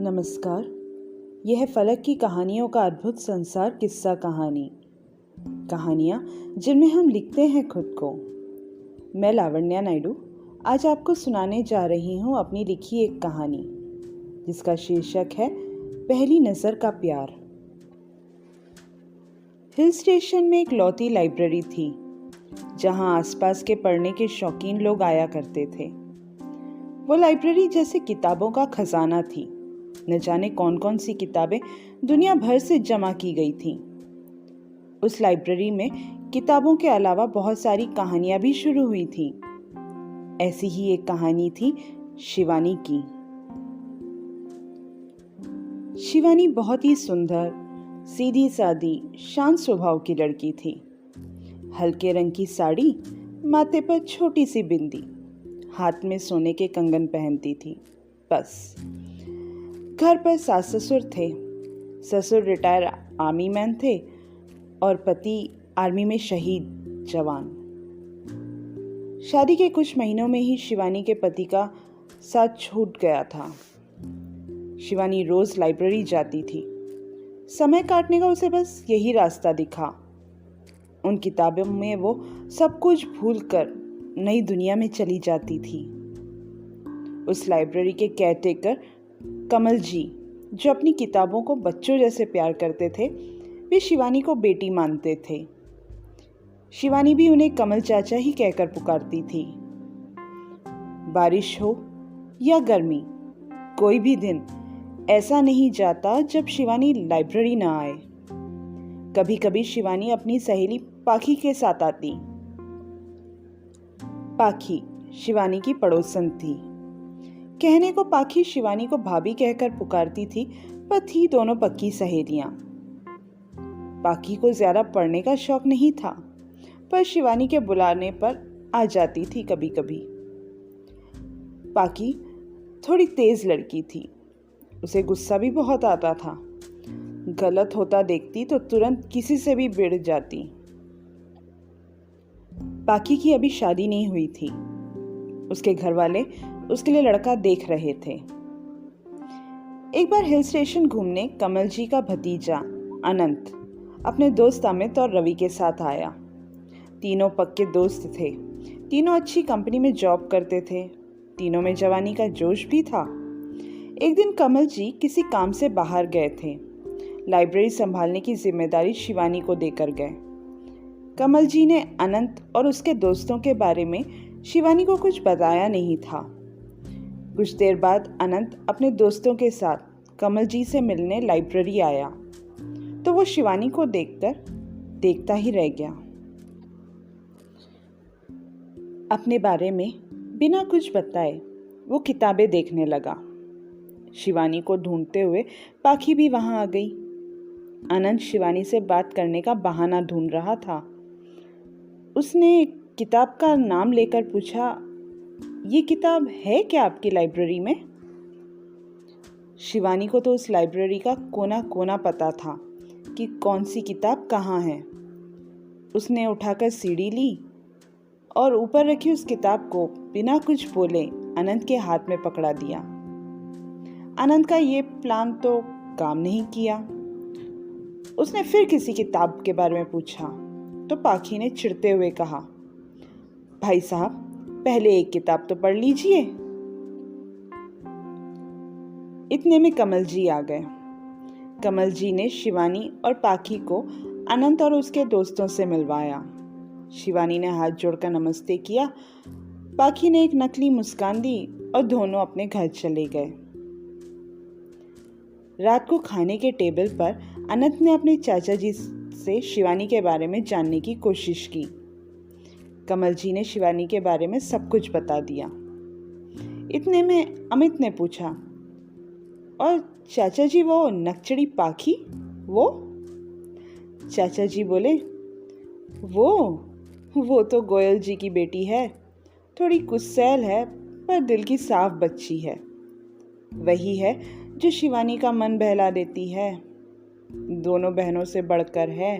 नमस्कार। यह है फलक की कहानियों का अद्भुत संसार किस्सा कहानी। कहानियाँ जिनमें हम लिखते हैं खुद को। मैं लावण्या नायडू आज आपको सुनाने जा रही हूँ अपनी लिखी एक कहानी जिसका शीर्षक है पहली नज़र का प्यार। हिल स्टेशन में एक लौती लाइब्रेरी थी जहाँ आसपास के पढ़ने के शौकीन लोग आया करते थे। वो लाइब्रेरी जैसे किताबों का खजाना थी। न जाने कौन कौन सी किताबें दुनिया भर से जमा की गई थीं। उस लाइब्रेरी में किताबों के अलावा बहुत सारी कहानियां भी शुरू हुई थीं। ऐसी ही एक कहानी थी शिवानी की। शिवानी बहुत ही सुंदर, सीधी सादी, शांत स्वभाव की लड़की थी। हल्के रंग की साड़ी, माथे पर छोटी सी बिंदी, हाथ में सोने के कंगन पहनती थी। बस घर पर सास ससुर थे। ससुर रिटायर आर्मी मैन थे और पति आर्मी में शहीद जवान। शादी के कुछ महीनों में ही शिवानी के पति का साथ छूट गया था। शिवानी रोज लाइब्रेरी जाती थी। समय काटने का उसे बस यही रास्ता दिखा। उन किताबों में वो सब कुछ भूलकर नई दुनिया में चली जाती थी। उस लाइब्रेरी के केयरटेकर कमल जी, जो अपनी किताबों को बच्चों जैसे प्यार करते थे, वे शिवानी को बेटी मानते थे। शिवानी भी उन्हें कमल चाचा ही कहकर पुकारती थी। बारिश हो या गर्मी, कोई भी दिन ऐसा नहीं जाता जब शिवानी लाइब्रेरी न आए। कभी कभी शिवानी अपनी सहेली पाखी के साथ आती। पाखी शिवानी की पड़ोसन थी। कहने को पाखी शिवानी को भाभी कहकर पुकारती थी, पर थी दोनों पक्की सहेलियां। पाखी को ज्यादा पढ़ने का शौक नहीं था, पर शिवानी के बुलाने पर आ जाती थी कभी कभी। पाखी थोड़ी तेज लड़की थी। उसे गुस्सा भी बहुत आता था। गलत होता देखती तो तुरंत किसी से भी भिड़ जाती। पाखी की अभी शादी नहीं हुई थी। उसके घर वाले उसके लिए लड़का देख रहे थे। एक बार हिल स्टेशन घूमने कमल जी का भतीजा अनंत अपने दोस्त अमित और रवि के साथ आया। तीनों पक्के दोस्त थे। तीनों अच्छी कंपनी में जॉब करते थे। तीनों में जवानी का जोश भी था। एक दिन कमल जी किसी काम से बाहर गए थे। लाइब्रेरी संभालने की जिम्मेदारी शिवानी को देकर गए। कमल जी ने अनंत और उसके दोस्तों के बारे में शिवानी को कुछ बताया नहीं था। कुछ देर बाद अनंत अपने दोस्तों के साथ कमल जी से मिलने लाइब्रेरी आया तो वो शिवानी को देखता ही रह गया। अपने बारे में बिना कुछ बताए वो किताबें देखने लगा। शिवानी को ढूंढते हुए पाखी भी वहां आ गई। अनंत शिवानी से बात करने का बहाना ढूंढ रहा था। उसने किताब का नाम लेकर पूछा, ये किताब है क्या आपकी लाइब्रेरी में? शिवानी को तो उस लाइब्रेरी का कोना कोना पता था कि कौन सी किताब कहाँ है। उसने उठाकर सीढ़ी ली और ऊपर रखी उस किताब को बिना कुछ बोले अनंत के हाथ में पकड़ा दिया। अनंत का ये प्लान तो काम नहीं किया। उसने फिर किसी किताब के बारे में पूछा तो पाखी ने चिढ़ते हुए कहा, भाई साहब, पहले एक किताब तो पढ़ लीजिए। इतने में कमल जी आ गए। कमल जी ने शिवानी और पाखी को अनंत और उसके दोस्तों से मिलवाया। शिवानी ने हाथ जोड़कर नमस्ते किया। पाखी ने एक नकली मुस्कान दी और दोनों अपने घर चले गए। रात को खाने के टेबल पर अनंत ने अपने चाचा जी से शिवानी के बारे में जानने की कोशिश की। कमल जी ने शिवानी के बारे में सब कुछ बता दिया। इतने में अमित ने पूछा, और चाचा जी वो नकचड़ी पाखी वो? चाचा जी बोले, वो तो गोयल जी की बेटी है। थोड़ी गुस्सैल है पर दिल की साफ बच्ची है। वही है जो शिवानी का मन बहला देती है। दोनों बहनों से बढ़कर है।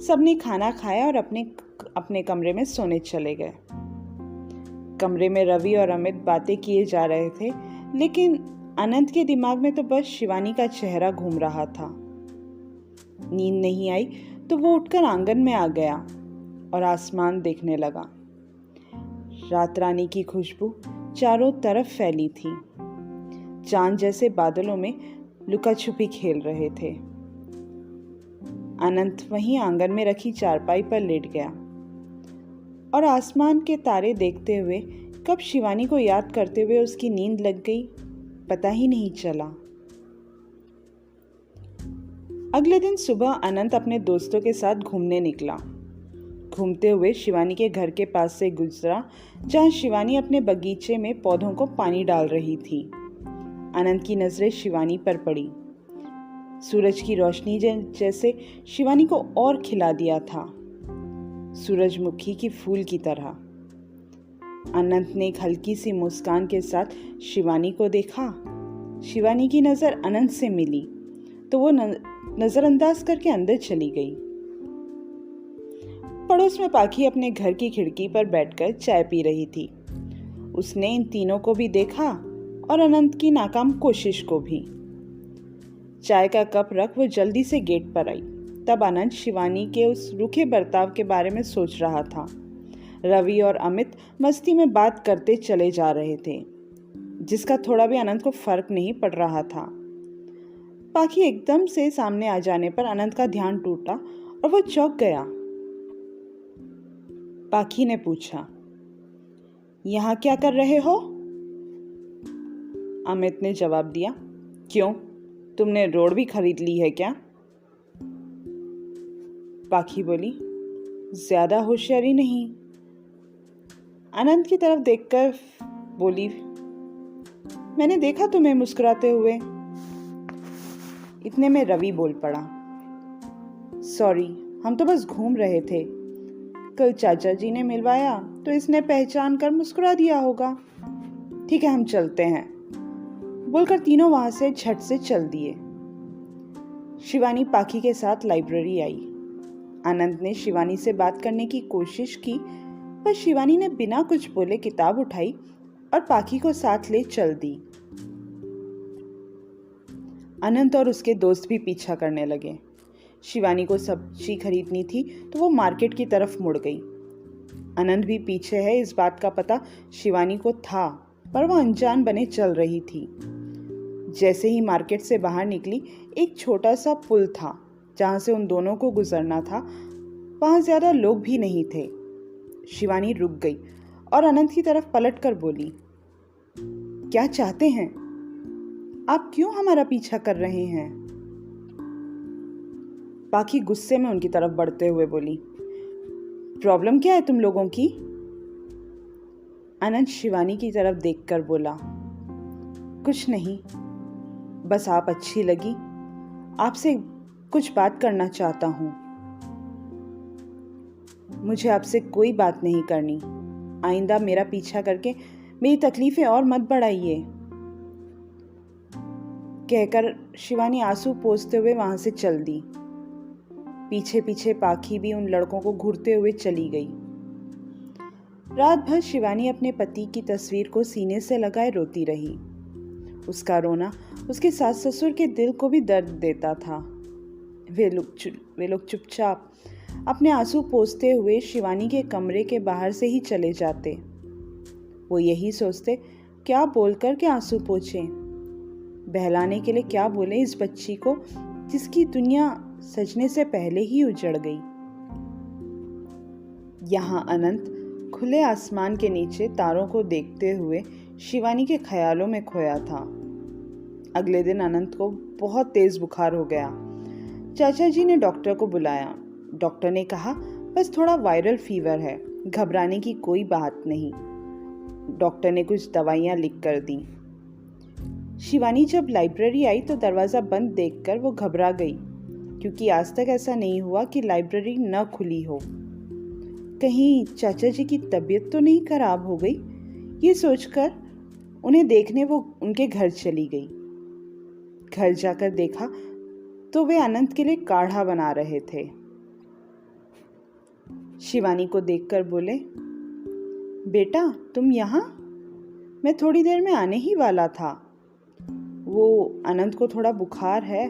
सबने खाना खाया और अपने कमरे में सोने चले गए। कमरे में रवि और अमित बातें किए जा रहे थे, लेकिन अनंत के दिमाग में तो बस शिवानी का चेहरा घूम रहा था। नींद नहीं आई तो वो उठकर आंगन में आ गया और आसमान देखने लगा। रात रानी की खुशबू चारों तरफ फैली थी। चांद जैसे बादलों में लुका छुपी खेल रहे थे। अनंत वहीं आंगन में रखी चारपाई पर लेट गया और आसमान के तारे देखते हुए कब शिवानी को याद करते हुए उसकी नींद लग गई, पता ही नहीं चला। अगले दिन सुबह अनंत अपने दोस्तों के साथ घूमने निकला। घूमते हुए शिवानी के घर के पास से गुजरा, जहां शिवानी अपने बगीचे में पौधों को पानी डाल रही थी। अनंत की नजरें शिवानी पर पड़ी। सूरज की रोशनी जैसे शिवानी को और खिला दिया था, सूरजमुखी की फूल की तरह। अनंत ने एक हल्की सी मुस्कान के साथ शिवानी को देखा। शिवानी की नजर अनंत से मिली तो वो नजरअंदाज करके अंदर चली गई। पड़ोस में पाखी अपने घर की खिड़की पर बैठकर चाय पी रही थी। उसने इन तीनों को भी देखा और अनंत की नाकाम कोशिश को भी। चाय का कप रख वो जल्दी से गेट पर आई। तब अनंत शिवानी के उस रूखे बर्ताव के बारे में सोच रहा था। रवि और अमित मस्ती में बात करते चले जा रहे थे, जिसका थोड़ा भी अनंत को फर्क नहीं पड़ रहा था। पाखी एकदम से सामने आ जाने पर अनंत का ध्यान टूटा और वो चौंक गया। पाखी ने पूछा, यहाँ क्या कर रहे हो? अमित ने जवाब दिया, क्यों, तुमने रोड भी खरीद ली है क्या? पाखी बोली, ज्यादा होशियारी नहीं। अनंत की तरफ देखकर बोली, मैंने देखा तुम्हें मुस्कुराते हुए। इतने में रवि बोल पड़ा, सॉरी, हम तो बस घूम रहे थे। कल चाचा जी ने मिलवाया तो इसने पहचान कर मुस्कुरा दिया होगा। ठीक है, हम चलते हैं, बोलकर तीनों वहां से झट से चल दिए। शिवानी पाखी के साथ लाइब्रेरी आई। अनंत ने शिवानी से बात करने की कोशिश की, पर शिवानी ने बिना कुछ बोले किताब उठाई और पाखी को साथ ले चल दी। अनंत और उसके दोस्त भी पीछा करने लगे। शिवानी को सब्जी खरीदनी थी तो वो मार्केट की तरफ मुड़ गई। अनंत भी पीछे है इस बात का पता शिवानी को था, पर वो अनजान बने चल रही थी। जैसे ही मार्केट से बाहर निकली, एक छोटा सा पुल था जहां से उन दोनों को गुजरना था। वहां ज्यादा लोग भी नहीं थे। शिवानी रुक गई और अनंत की तरफ पलटकर बोली, क्या चाहते हैं आप? क्यों हमारा पीछा कर रहे हैं? पाखी गुस्से में उनकी तरफ बढ़ते हुए बोली, प्रॉब्लम क्या है तुम लोगों की? अनंत शिवानी की तरफ देखकर बोला, कुछ नहीं, बस आप अच्छी लगी, आपसे कुछ बात करना चाहता हूं। मुझे आपसे कोई बात नहीं करनी। आइंदा मेरा पीछा करके मेरी तकलीफें और मत बढ़ाइए, कहकर शिवानी आंसू पोंछते हुए वहां से चल दी। पीछे पीछे पाखी भी उन लड़कों को घूरते हुए चली गई। रात भर शिवानी अपने पति की तस्वीर को सीने से लगाए रोती रही। उसका रोना उसके सास ससुर के दिल को भी दर्द देता था। वे लोग चुपचाप अपने आंसू पोंछते हुए शिवानी के कमरे के बाहर से ही चले जाते। वो यही सोचते, क्या बोलकर के आंसू पोंछे, बहलाने के लिए क्या बोले इस बच्ची को जिसकी दुनिया सजने से पहले ही उजड़ गई। यहाँ अनंत खुले आसमान के नीचे तारों को देखते हुए शिवानी के ख्यालों में खोया था। अगले दिन अनंत को बहुत तेज बुखार हो गया। चाचा जी ने डॉक्टर को बुलाया। डॉक्टर ने कहा, बस थोड़ा वायरल फीवर है, घबराने की कोई बात नहीं। डॉक्टर ने कुछ दवाइयाँ लिख कर दी। शिवानी जब लाइब्रेरी आई तो दरवाज़ा बंद देखकर वो घबरा गई, क्योंकि आज तक ऐसा नहीं हुआ कि लाइब्रेरी न खुली हो। कहीं चाचा जी की तबीयत तो नहीं खराब हो गई, ये सोचकर उन्हें देखने वो उनके घर चली गई। घर जाकर देखा तो वे अनंत के लिए काढ़ा बना रहे थे। शिवानी को देखकर बोले, बेटा तुम यहाँ? मैं थोड़ी देर में आने ही वाला था। वो अनंत को थोड़ा बुखार है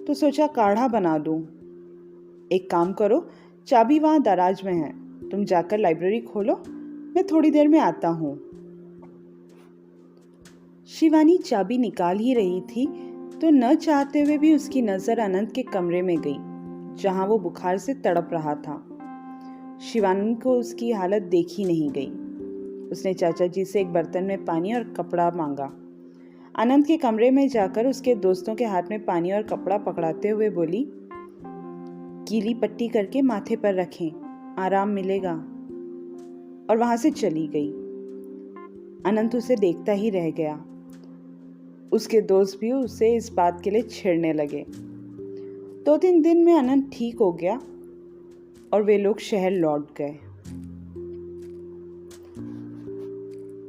तो सोचा काढ़ा बना दूं। एक काम करो, चाबी वहाँ दराज में है, तुम जाकर लाइब्रेरी खोलो, मैं थोड़ी देर में आता हूँ। शिवानी चाबी निकाल ही रही थी तो न चाहते हुए भी उसकी नज़र अनंत के कमरे में गई, जहाँ वो बुखार से तड़प रहा था। शिवानी को उसकी हालत देखी नहीं गई। उसने चाचा जी से एक बर्तन में पानी और कपड़ा मांगा। अनंत के कमरे में जाकर उसके दोस्तों के हाथ में पानी और कपड़ा पकड़ाते हुए बोली, गीली पट्टी करके माथे पर रखें, आराम मिलेगा, और वहां से चली गई। अनंत उसे देखता ही रह गया। उसके दोस्त भी उसे इस बात के लिए छेड़ने लगे। 2-3 दिन में अनंत ठीक हो गया और वे लोग शहर लौट गए।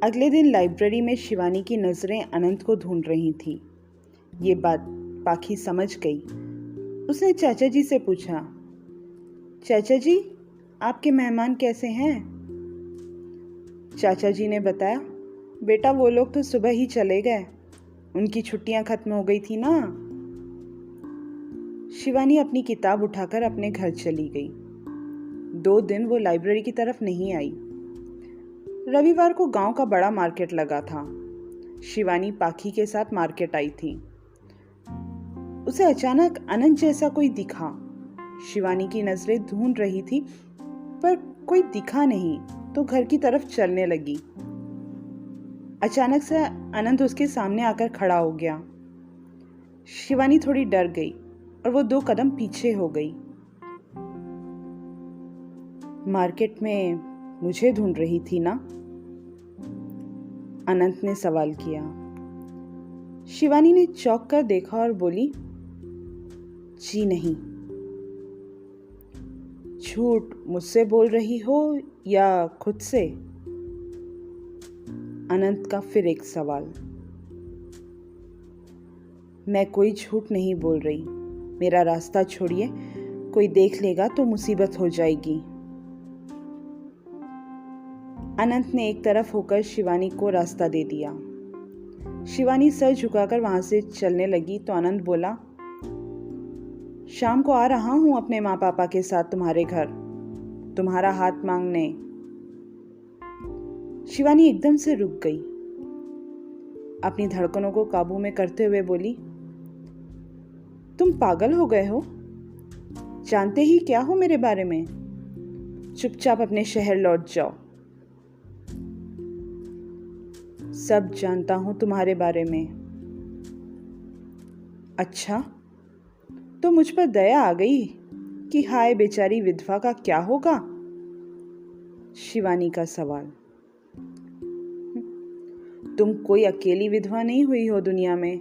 अगले दिन लाइब्रेरी में शिवानी की नज़रें अनंत को ढूंढ रही थी। ये बात पाखी समझ गई। उसने चाचा जी से पूछा, चाचा जी, आपके मेहमान कैसे हैं? चाचा जी ने बताया, बेटा वो लोग तो सुबह ही चले गए, उनकी छुट्टियां खत्म हो गई थी ना। शिवानी अपनी किताब उठाकर अपने घर चली गई। 2 दिन वो लाइब्रेरी की तरफ नहीं आई। रविवार को गांव का बड़ा मार्केट लगा था। शिवानी पाखी के साथ मार्केट आई थी। उसे अचानक अनंत जैसा कोई दिखा। शिवानी की नजरें ढूंढ रही थी पर कोई दिखा नहीं तो घर की तरफ चलने लगी। अचानक से अनंत उसके सामने आकर खड़ा हो गया। शिवानी थोड़ी डर गई और वो 2 कदम पीछे हो गई। मार्केट में मुझे ढूंढ रही थी ना? अनंत ने सवाल किया। शिवानी ने चौंक कर देखा और बोली, जी नहीं। झूठ मुझसे बोल रही हो या खुद से? अनंत का फिर एक सवाल। मैं कोई झूठ नहीं बोल रही, मेरा रास्ता छोड़िए, कोई देख लेगा तो मुसीबत हो जाएगी। अनंत ने एक तरफ होकर शिवानी को रास्ता दे दिया। शिवानी सर झुकाकर वहां से चलने लगी तो अनंत बोला, शाम को आ रहा हूं अपने माँ पापा के साथ तुम्हारे घर, तुम्हारा हाथ मांगने। शिवानी एकदम से रुक गई। अपनी धड़कनों को काबू में करते हुए बोली, तुम पागल हो गए हो? जानते ही क्या हो मेरे बारे में? चुपचाप अपने शहर लौट जाओ। सब जानता हूं तुम्हारे बारे में। अच्छा, तो मुझ पर दया आ गई कि हाय बेचारी विधवा का क्या होगा? शिवानी का सवाल। तुम कोई अकेली विधवा नहीं हुई हो दुनिया में।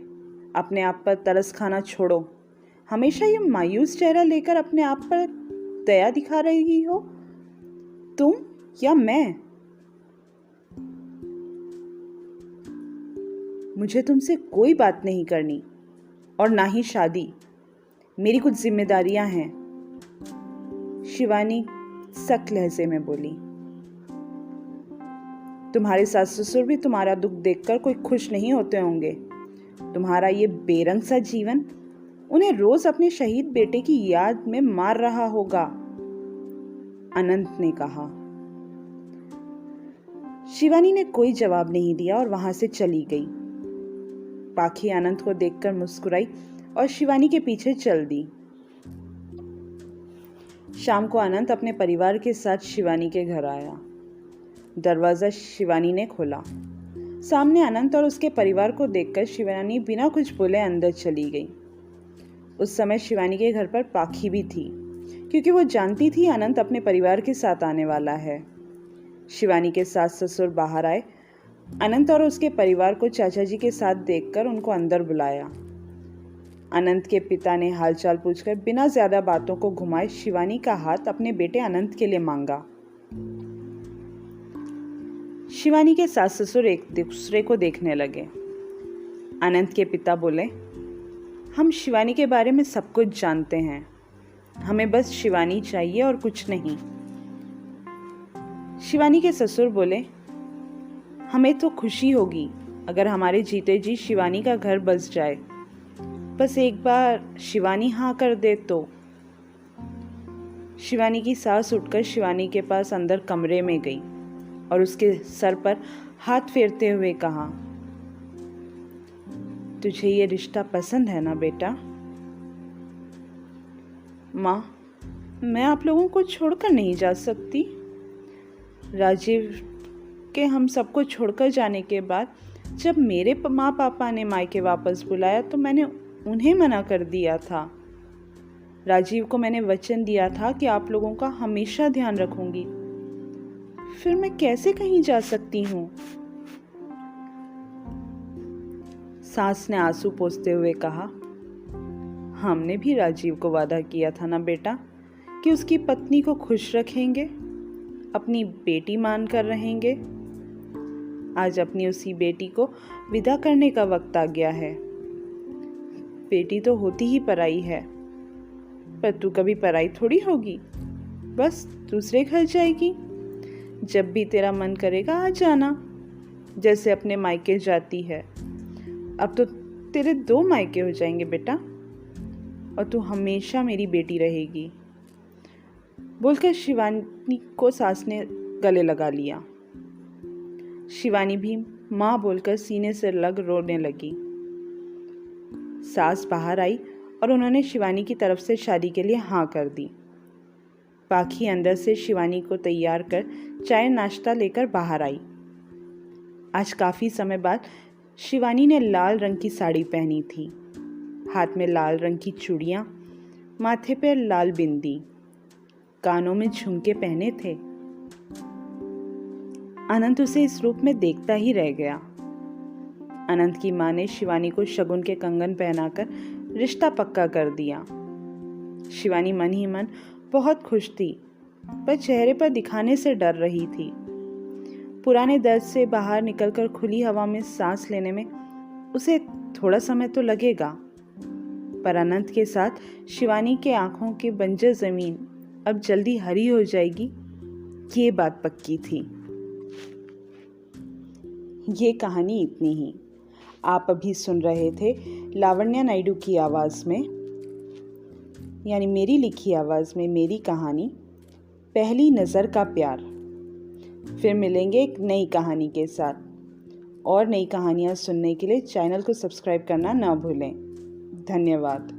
अपने आप पर तरस खाना छोड़ो। हमेशा ये मायूस चेहरा लेकर अपने आप पर दया दिखा रही हो, तुम या मैं? मुझे तुमसे कोई बात नहीं करनी और ना ही शादी। मेरी कुछ जिम्मेदारियां हैं। शिवानी सख्त लहजे में बोली। तुम्हारे सास ससुर भी तुम्हारा दुख देखकर कोई खुश नहीं होते होंगे। तुम्हारा ये बेरंग सा जीवन उन्हें रोज अपने शहीद बेटे की याद में मार रहा होगा, अनंत ने कहा। शिवानी ने कोई जवाब नहीं दिया और वहां से चली गई। पाखी अनंत को देखकर मुस्कुराई और शिवानी के पीछे चल दी। शाम को अनंत अपने परिवार के साथ शिवानी के घर आया। दरवाजा शिवानी ने खोला। सामने अनंत और उसके परिवार को देखकर शिवानी बिना कुछ बोले अंदर चली गई। उस समय शिवानी के घर पर पाखी भी थी, क्योंकि वो जानती थी अनंत अपने परिवार के साथ आने वाला है। शिवानी के सास ससुर बाहर आए। अनंत और उसके परिवार को चाचा जी के साथ देखकर उनको अंदर बुलाया। अनंत के पिता ने हालचाल पूछकर बिना ज्यादा बातों को घुमाए शिवानी का हाथ अपने बेटे अनंत के लिए मांगा। शिवानी के सास ससुर एक दूसरे को देखने लगे। अनंत के पिता बोले, हम शिवानी के बारे में सब कुछ जानते हैं, हमें बस शिवानी चाहिए और कुछ नहीं। शिवानी के ससुर बोले, हमें तो खुशी होगी अगर हमारे जीते जी शिवानी का घर बस जाए, बस एक बार शिवानी हाँ कर दे तो। शिवानी की सास उठकर शिवानी के पास अंदर कमरे में गई और उसके सर पर हाथ फेरते हुए कहा, तुझे ये रिश्ता पसंद है ना बेटा? माँ, मैं आप लोगों को छोड़कर नहीं जा सकती। राजीव के हम सबको छोड़कर जाने के बाद जब मेरे माँ पापा ने मायके वापस बुलाया तो मैंने उन्हें मना कर दिया था। राजीव को मैंने वचन दिया था कि आप लोगों का हमेशा ध्यान रखूंगी। फिर मैं कैसे कहीं जा सकती हूँ? सास ने आंसू पोंछते हुए कहा, हमने भी राजीव को वादा किया था ना बेटा कि उसकी पत्नी को खुश रखेंगे, अपनी बेटी मानकर रहेंगे। आज अपनी उसी बेटी को विदा करने का वक्त आ गया है। बेटी तो होती ही पराई है, पर तू कभी पराई थोड़ी होगी, बस दूसरे घर जाएगी। जब भी तेरा मन करेगा आ जाना, जैसे अपने मायके जाती है। अब तो तेरे 2 मायके हो जाएंगे बेटा, और तू हमेशा मेरी बेटी रहेगी। बोलकर शिवानी को सास ने गले लगा लिया। शिवानी भी माँ बोलकर सीने से लग रोने लगी। सास बाहर आई और उन्होंने शिवानी की तरफ से शादी के लिए हाँ कर दी। पाखी अंदर से शिवानी को तैयार कर चाय नाश्ता लेकर बाहर आई। आज काफ़ी समय बाद शिवानी ने लाल रंग की साड़ी पहनी थी, हाथ में लाल रंग की चूड़ियाँ, माथे पर लाल बिंदी, कानों में झुमके पहने थे। अनंत उसे इस रूप में देखता ही रह गया। अनंत की माँ ने शिवानी को शगुन के कंगन पहनाकर रिश्ता पक्का कर दिया। शिवानी मन ही मन बहुत खुश थी, पर चेहरे पर दिखाने से डर रही थी। पुराने दर्द से बाहर निकलकर खुली हवा में सांस लेने में उसे थोड़ा समय तो लगेगा, पर अनंत के साथ शिवानी के आंखों की बंजर जमीन अब जल्दी हरी हो जाएगी, ये बात पक्की थी। ये कहानी इतनी ही। आप अभी सुन रहे थे लावण्या नायडू की आवाज़ में, यानी मेरी लिखी आवाज़ में, मेरी कहानी पहली नज़र का प्यार। फिर मिलेंगे एक नई कहानी के साथ। और नई कहानियाँ सुनने के लिए चैनल को सब्सक्राइब करना ना भूलें। धन्यवाद।